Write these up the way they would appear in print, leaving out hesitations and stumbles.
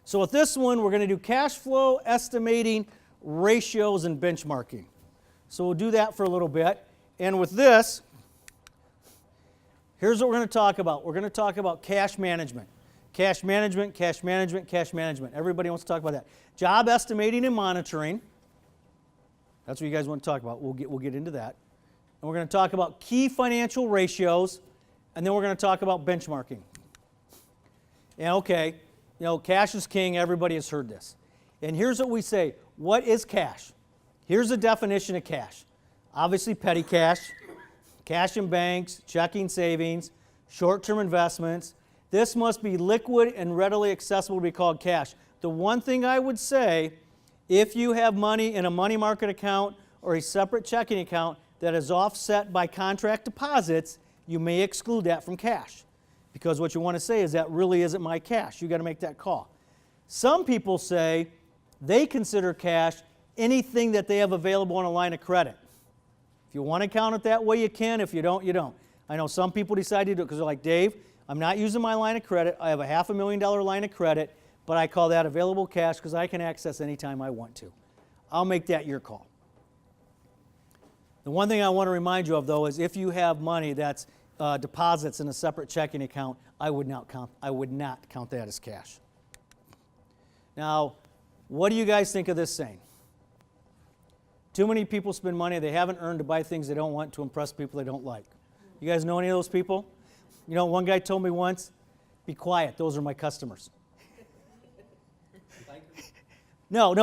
So with this one, we're going to do cash flow estimating, ratios, and benchmarking. So we'll do that for a little bit. And with this, here's what we're going to talk about. We're going to talk about cash management. Cash management, cash management, cash management. Everybody wants to talk about that. Job estimating and monitoring. That's what you guys want to talk about. We'll get into that. And we're going to talk about key financial ratios, and then we're going to talk about benchmarking. And okay, cash is king. Everybody has heard this. And here's what we say. What is cash? Here's a definition of cash. Obviously, petty cash, cash in banks, checking savings, short-term investments. This must be liquid and readily accessible to be called cash. The one thing I would say, if you have money in a money market account or a separate checking account that is offset by contract deposits, you may exclude that from cash. Because what you want to say is that really isn't my cash. You've got to make that call. Some people say they consider cash anything that they have available on a line of credit. If you want to count it that way, you can. If you don't, you don't. I know some people decide to do it because they're like, Dave, I'm not using my line of credit. I have a $500,000 line of credit, but I call that available cash because I can access anytime I want to. I'll make that your call. The one thing I want to remind you of, though, is if you have money that's deposits in a separate checking account, I would not count that as cash. Now, what do you guys think of this saying? Too many people spend money they haven't earned to buy things they don't want to impress people they don't like. You guys know any of those people? One guy told me once, be quiet, those are my customers. No,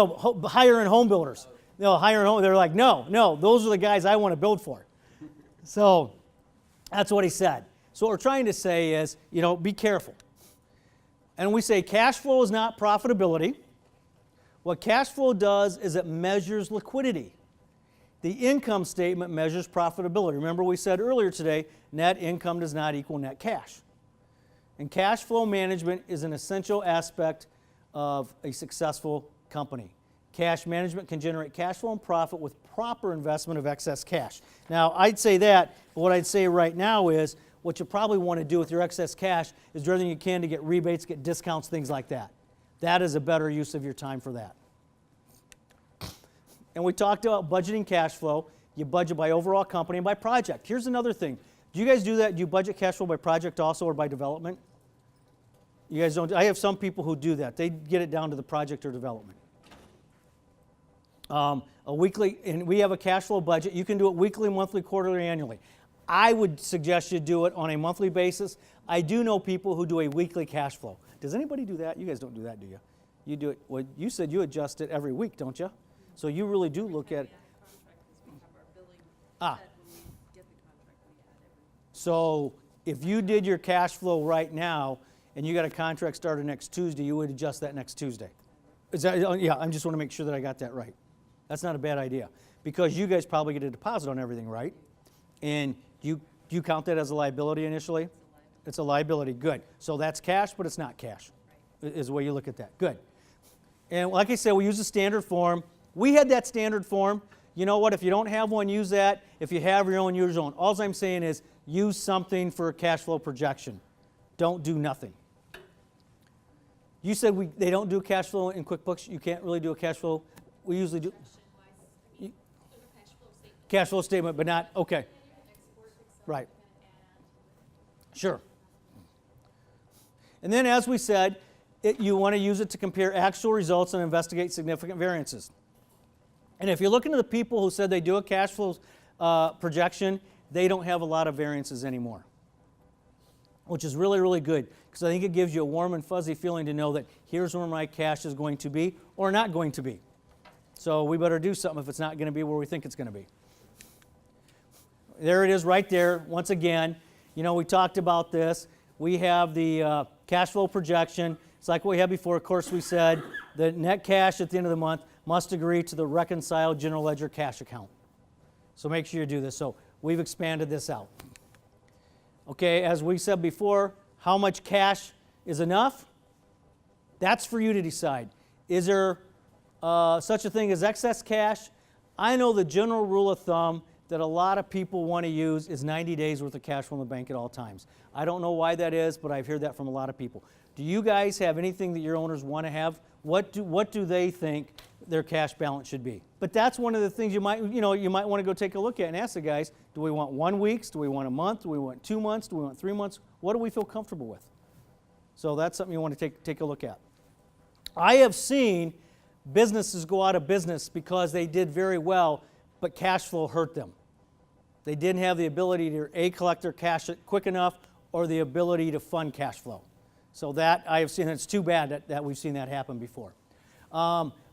higher-end home builders. No, higher-end home, they're like, no, those are the guys I want to build for. So that's what he said. So what we're trying to say is, be careful. And we say cash flow is not profitability. What cash flow does is it measures liquidity. The income statement measures profitability. Remember we said earlier today, net income does not equal net cash. And cash flow management is an essential aspect of a successful company. Cash management can generate cash flow and profit with proper investment of excess cash. Now, I'd say that, but what I'd say right now is what you probably want to do with your excess cash is do everything you can to get rebates, get discounts, things like that. That is a better use of your time for that. And we talked about budgeting cash flow. You budget by overall company and by project. Here's another thing. Do you guys do that? Do you budget cash flow by project also or by development? You guys don't? I have some people who do that. They get it down to the project or development. A weekly, and we have a cash flow budget. You can do it weekly, monthly, quarterly, or annually. I would suggest you do it on a monthly basis. I do know people who do a weekly cash flow. Does anybody do that? You guys don't do that, do you? You do it. Well, you said you adjust it every week, don't you? So you really do look at. So if you did your cash flow right now and you got a contract started next Tuesday, you would adjust that next Tuesday. Is that, yeah, I just want to make sure that I got that right. That's not a bad idea because you guys probably get a deposit on everything, right? And do you count that as a liability initially? It's a liability. Good. So that's cash, but it's not cash, is the way you look at that. Good. And like I said, we use a standard form. We had that standard form. You know what? If you don't have one, use that. If you have your own, use your own. All I'm saying is use something for a cash flow projection. Don't do nothing. You said they don't do cash flow in QuickBooks. You can't really do a cash flow. We usually do. Cash flow statement, but not, okay. Right. Sure. And then as we said, you want to use it to compare actual results and investigate significant variances. And if you look into the people who said they do a cash flow projection, they don't have a lot of variances anymore, which is really, really good because I think it gives you a warm and fuzzy feeling to know that here's where my cash is going to be or not going to be. So we better do something if it's not going to be where we think it's going to be. There it is right there. Once again, we talked about this. We have the cash flow projection. It's like what we had before. Of course, we said the net cash at the end of the month must agree to the reconciled general ledger cash account. So make sure you do this. So we've expanded this out. Okay, as we said before, how much cash is enough? That's for you to decide. Is there such a thing as excess cash? I know the general rule of thumb that a lot of people want to use is 90 days worth of cash from the bank at all times. I don't know why that is, but I've heard that from a lot of people. Do you guys have anything that your owners want to have? What do they think their cash balance should be? But that's one of the things you might want to go take a look at and ask the guys, do we want 1 week? Do we want a month? Do we want 2 months? Do we want 3 months? What do we feel comfortable with? So that's something you want to take a look at. I have seen businesses go out of business because they did very well, but cash flow hurt them. They didn't have the ability to collect their cash quick enough or the ability to fund cash flow. So that I have seen, it's too bad that we've seen that happen before.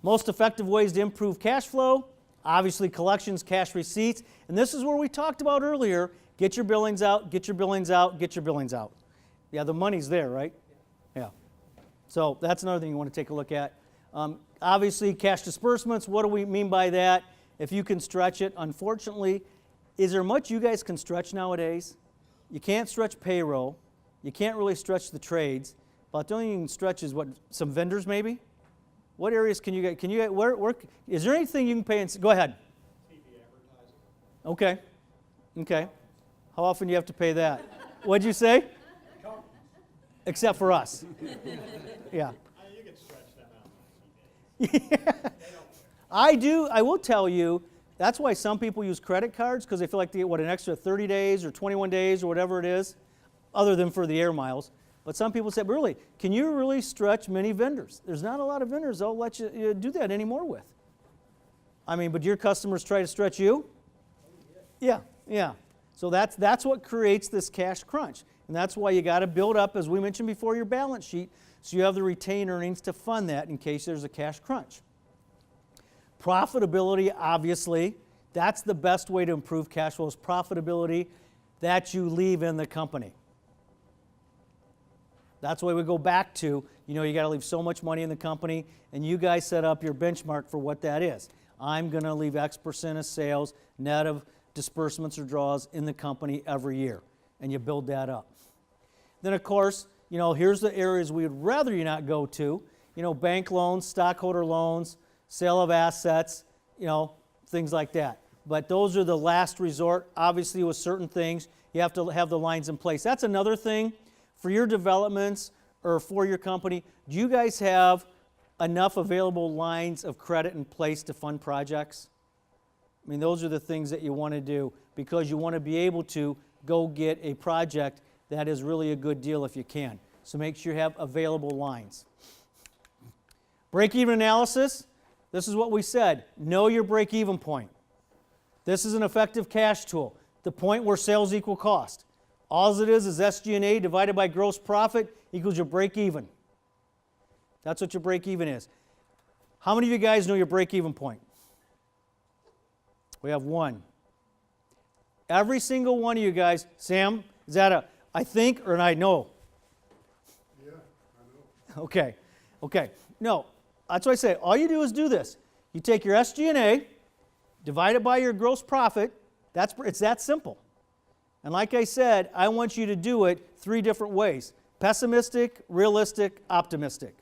Most effective ways to improve cash flow, obviously collections, cash receipts, and this is where we talked about earlier, get your billings out, get your billings out, get your billings out. Yeah, the money's there, right? Yeah. So that's another thing you want to take a look at. Obviously, cash disbursements, what do we mean by that? If you can stretch it, unfortunately, is there much you guys can stretch nowadays? You can't stretch payroll. You can't really stretch the trades. But the only thing you can stretch is what, some vendors maybe? What areas can you get, where, is there anything you can pay, go ahead. TV advertising. Okay, okay. How often do you have to pay that? What'd you say? Except for us. Yeah. You can stretch them out. Yeah. I will tell you, that's why some people use credit cards, because they feel like they get, an extra 30 days or 21 days or whatever it is, other than for the air miles. But some people say, really, can you really stretch many vendors? There's not a lot of vendors they'll let you do that anymore with. I mean, but your customers try to stretch you? Yeah, yeah. So that's what creates this cash crunch. And that's why you got to build up, as we mentioned before, your balance sheet, so you have the retained earnings to fund that in case there's a cash crunch. Profitability, obviously, that's the best way to improve cash flow is profitability that you leave in the company. That's why we go back to, you got to leave so much money in the company, and you guys set up your benchmark for what that is. I'm going to leave X percent of sales, net of disbursements or draws in the company every year, and you build that up. Then, of course, here's the areas we would rather you not go to. Bank loans, stockholder loans, sale of assets, things like that. But those are the last resort. Obviously, with certain things, you have to have the lines in place. That's another thing. For your developments or for your company, do you guys have enough available lines of credit in place to fund projects? I mean, those are the things that you want to do because you want to be able to go get a project that is really a good deal if you can. So make sure you have available lines. Break-even analysis, this is what we said. Know your break-even point. This is an effective cash tool, the point where sales equal cost. All it is SG&A divided by gross profit equals your break-even. That's what your break-even is. How many of you guys know your break-even point? We have one. Every single one of you guys, Sam, is that a I think or an I know? Yeah, I know. Okay, okay. No, that's what I say. All you do is do this. You take your SG&A, divide it by your gross profit. It's that simple. And like I said, I want you to do it 3 different ways. Pessimistic, realistic, optimistic.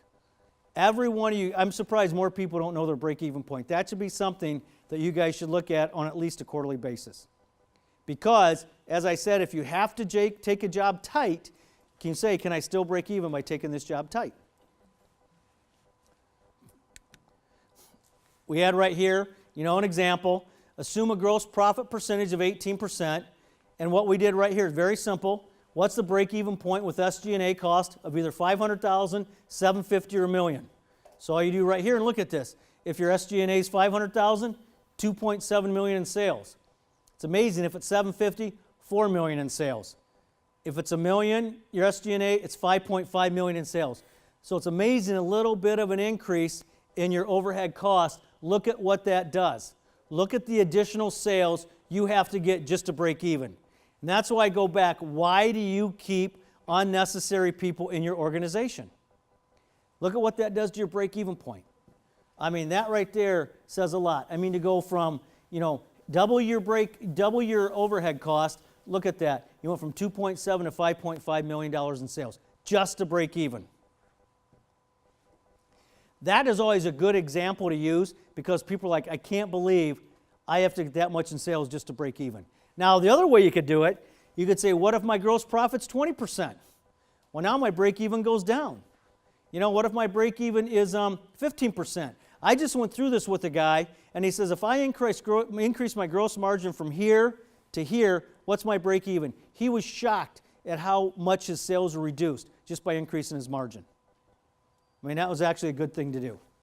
Every one of you, I'm surprised more people don't know their break-even point. That should be something that you guys should look at on at least a quarterly basis. Because, as I said, if you have to take a job tight, can you say, can I still break even by taking this job tight? We had right here, an example. Assume a gross profit percentage of 18%. And what we did right here is very simple. What's the break-even point with SG&A cost of either $500,000, $750,000, or $1 million? So all you do right here, and look at this. If your SG&A is $500,000, $2.7 million in sales. It's amazing. If it's $750,000, $4 million in sales. If it's $1 million, your SG&A, it's $5.5 million in sales. So it's amazing, a little bit of an increase in your overhead cost. Look at what that does. Look at the additional sales you have to get just to break even. And that's why I go back. Why do you keep unnecessary people in your organization? Look at what that does to your break-even point. I mean, that right there says a lot. I mean, to go from, double your overhead cost, look at that. You went from $2.7 to $5.5 million in sales just to break even. That is always a good example to use because people are like, I can't believe I have to get that much in sales just to break even. Now, the other way you could do it, you could say, what if my gross profit's 20%? Well, now my break even goes down. You know, what if my break even is 15%? I just went through this with a guy, and he says, if I increase my gross margin from here to here, what's my break even? He was shocked at how much his sales were reduced just by increasing his margin. I mean, that was actually a good thing to do.